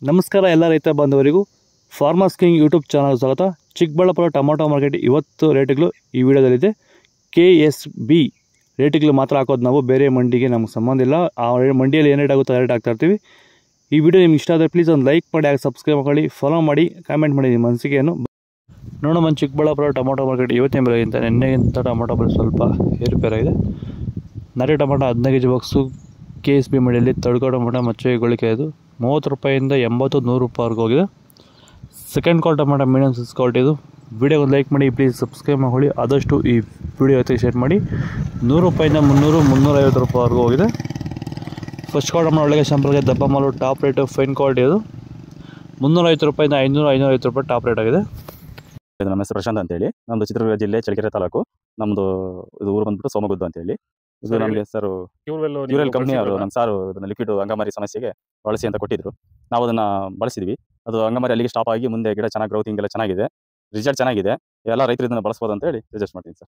ನಮಸ್ಕಾರ ಎಲ್ಲ ರೈತ ಬಾಂಧವರಿಗೂ ಫಾರ್ಮರ್ಸ್ ಕಿಂಗ್ ಯೂಟ್ಯೂಬ್ ಚಾನಲ್ ಸ್ವಾಗತ. ಚಿಕ್ಕಬಳ್ಳಾಪುರ ಟೊಮೊಟೊ ಮಾರ್ಕೆಟ್ ಇವತ್ತು ರೇಟ್ಗಳು ಈ ವಿಡಿಯೋದಲ್ಲಿದೆ. KSB ರೇಟ್ಗಳು ಮಾತ್ರ ಹಾಕೋದು ನಾವು, ಬೇರೆ ಮಂಡಿಗೆ ನಮಗೆ ಸಂಬಂಧ ಇಲ್ಲ. ಆ ಮಂಡಿಯಲ್ಲಿ ಏನು ರೇಟ್ ಆಗುತ್ತೋ ಆ ರೇಟ್ ಹಾಕ್ತಾ ಇರ್ತೀವಿ. ಈ ವಿಡಿಯೋ ನಿಮ್ಗೆ ಇಷ್ಟ ಆದರೆ ಪ್ಲೀಸ್ ಒಂದು ಲೈಕ್ ಮಾಡಿ, ಸಬ್ಸ್ಕ್ರೈಬ್ ಮಾಡಿ, ಫಾಲೋ ಮಾಡಿ, ಕಾಮೆಂಟ್ ಮಾಡಿ ನಿಮ್ಮ ಅನಿಸಿಕೆಯನ್ನು. ನೋಡೋಣ ಚಿಕ್ಕಬಳ್ಳಾಪುರ ಟೊಮೊಟೊ ಮಾರ್ಕೆಟ್ ಇವತ್ತಿನ ಬೆಲೆಗಿಂತ ನಿನ್ನೆಗಿಂತ ಟೊಮೊಟೊ ಬೆಲೆ ಸ್ವಲ್ಪ ಏರುಪೇರಾಗಿದೆ. ನಾಟಿ ಟೊಮೊಟೊ 15 kg ಬಾಕ್ಸು KSB ಮಂಡಿಯಲ್ಲಿ ತಡ್ಕೋ ಟೊಮೊಟೊ ಮಚ್ಚೆಗೊಳಿಕೆ ಇದು 30 ರೂಪಾಯಿಂದ 80-100 ರೂಪಾಯಿವರೆಗೂ ಹೋಗಿದೆ. ಸೆಕೆಂಡ್ ಕ್ವಾಲ್ ಟೊಮೊಟೊ ಮೀಡಿಯಮ್ ಸೈಜ್ ಕ್ವಾಲಿಟಿ ಇದು. ವಿಡಿಯೋ ಒಂದು ಲೈಕ್ ಮಾಡಿ, ಪ್ಲೀಸ್ ಸಬ್ಸ್ಕ್ರೈಬ್ ಮಾಡಿ, ಆದಷ್ಟು ಈ ವಿಡಿಯೋ ಜೊತೆ ಶೇರ್ ಮಾಡಿ. 100 ರೂಪಾಯಿಂದ 300-350 ರೂಪಾಯಿವರೆಗೂ ಹೋಗಿದೆ. ಫಸ್ಟ್ ಕ್ವಾಲ್ ಟೊಮೊಟೊ ಒಳಗೆ ಶಾಂಪಲ್ಗೆ ದಪ್ಪ ಮಾಲು ಟಾಪ್ ರೇಟು ಫೈನ್ ಕ್ವಾಲಿಟಿ ಇದು 350 ರೂಪಾಯಿಂದ 500-550 ರೂಪಾಯಿ ಟಾಪ್ ರೇಟ್ ಆಗಿದೆ. ಇದು ನಮ್ಮ ಹೆಸರು ಪ್ರಶಾಂತ್ ಅಂತೇಳಿ, ನಮ್ಮದು ಚಿತ್ರದುರ್ಗ ಜಿಲ್ಲೆ ಚಳ್ಳಕೆರೆ ತಾಲೂಕು. ನಮ್ಮದು ಇದು ಊರು ಬಂದ್ಬಿಟ್ಟು ಸೋಮಗುದ್ದು ಅಂತೇಳಿ. ಇದು ನಮಗೆ ಸರ್ ಕ್ಯೂರೆಲ್ ಕಂಪ್ನಿ ಅವರು ನಮ್ಮ ಸಾರು ಇದನ್ನು ಲಿಕ್ವಿಡ್ ಅಂಗಮಾರಿ ಸಮಸ್ಯೆಗೆ ಬಳಸಿ ಅಂತ ಕೊಟ್ಟಿದ್ರು. ನಾವು ಅದನ್ನು ಬಳಸಿದ್ವಿ. ಅದು ಅಂಗಮಾರಿ ಅಲ್ಲಿಗೆ ಸ್ಟಾಪ್ ಆಗಿ ಮುಂದೆ ಗಿಡ ಚೆನ್ನಾಗಿ ಗ್ರೌತಿಂಗ್ ಎಲ್ಲ ಚೆನ್ನಾಗಿದೆ, ರಿಸಲ್ಟ್ ಚೆನ್ನಾಗಿದೆ. ಎಲ್ಲ ರೈತರು ಇದನ್ನು ಬಳಸ್ಬೋದು ಅಂತ ಹೇಳಿ ಸಜೆಸ್ಟ್ ಮಾಡ್ತೀನಿ ಸರ್.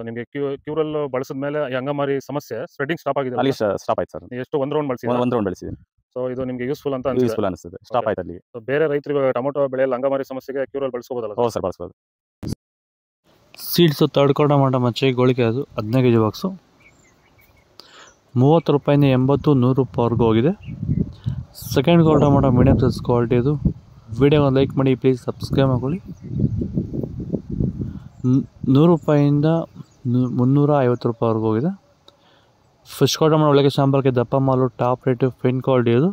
ನಿಮಗೆ ಕ್ಯೂರಲ್ ಬಳಸಿದ ಮೇಲೆ ಈ ಅಂಗಮಾರಿ ಸಮಸ್ಯೆ ಸ್ಪ್ರೆಡಿಂಗ್ ಸ್ಟಾಪ್ ಆಗಿದೆ. ಅಲ್ಲಿ ಸ್ಟಾಪ್ ಆಯ್ತು ಸರ್. ಎಷ್ಟು ಒಂದು ರೌಂಡ್ ಬಳಸಿ ಒಂದು ರೌಂಡ್ ಬೆಳೆಸಿದ್ದೀನಿ. ಸೊ ಇದು ನಿಮಗೆ ಯೂಸ್ಫುಲ್ ಅಂತ ಅನಿಸುತ್ತೆ. ಸ್ಟಾಪ್ ಆಯ್ತು ಅಲ್ಲಿಗೆ. ಬೇರೆ ರೈತರು ಟೊಮೊಟೊ ಬೆಳೆಯಲ್ಲಿ ಅಂಗಮಾರಿ ಸಮಸ್ಯೆಗೆ ಕ್ಯೂರಲ್ ಬಳಸಬಹುದಲ್ಲ? ಹೌದು ಸರ್, ಬಳಸ್ಬೋದು. ಸೀಡ್ಸು ತಡ್ಕೋ ಟೊಮೊಟೊ ಮಚ್ಚೆಗೊಳಿಕೆ ಅದು 15 kg ಬಾಕ್ಸು 30 ರೂಪಾಯಿಂದ 80-100 ರೂಪಾಯಿವರೆಗೂ ಹೋಗಿದೆ. ಸೆಕೆಂಡ್ ಕ್ವಾಲ್ ಟೊಮೊಟೊ ಮೀಡಿಯಮ್ ಸೈಜ್ ಕ್ವಾಲಿಟಿ ಇದು. ವಿಡಿಯೋ ಒಂದು ಲೈಕ್ ಮಾಡಿ, ಪ್ಲೀಸ್ ಸಬ್ಸ್ಕ್ರೈಬ್ ಮಾಡ್ಕೊಳ್ಳಿ. 100 ರೂಪಾಯಿಂದ 350 ರೂಪಾಯಿವರೆಗೂ ಹೋಗಿದೆ. ಫಸ್ಟ್ ಕ್ವಾಲ್ ಟೊಮೊಟೊ ಒಳಗೆ ಶಾಂಪಲ್ಗೆ ದಪ್ಪ ಮಾಲು ಟಾಪ್ ರೇಟು ಫೈನ್ ಕ್ವಾಲಿಟಿ ಇದು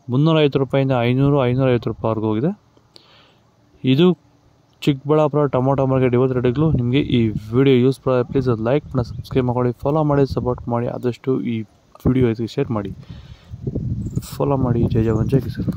350 ರೂಪಾಯಿಂದ 500-550 ರೂಪಾಯಿವರೆಗೂ ಹೋಗಿದೆ. ಇದು ಚಿಕ್ಕಬಳ್ಳಾಪುರ ಟೊಮೊಟೊ ಮಾರ್ಕೆಟ್ ಇವತ್ತು ರೇಟ್ಗಳು. ನಿಮಗೆ ಈ ವಿಡಿಯೋ ಯೂಸ್ ಪ್ಲೀಸ್ ಅದು ಲೈಕ್ ಮಾಡಿ, ಸಬ್ಸ್ಕ್ರೈಬ್ ಮಾಡಿ, ಫಾಲೋ ಮಾಡಿ, ಸಪೋರ್ಟ್ ಮಾಡಿ, ಆದಷ್ಟು ಈ ವಿಡಿಯೋ ಶೇರ್ ಮಾಡಿ, ಫಾಲೋ ಮಾಡಿ. ಜೈ ಜವಾನ್ ಜೈ ಕಿಸಾನ್.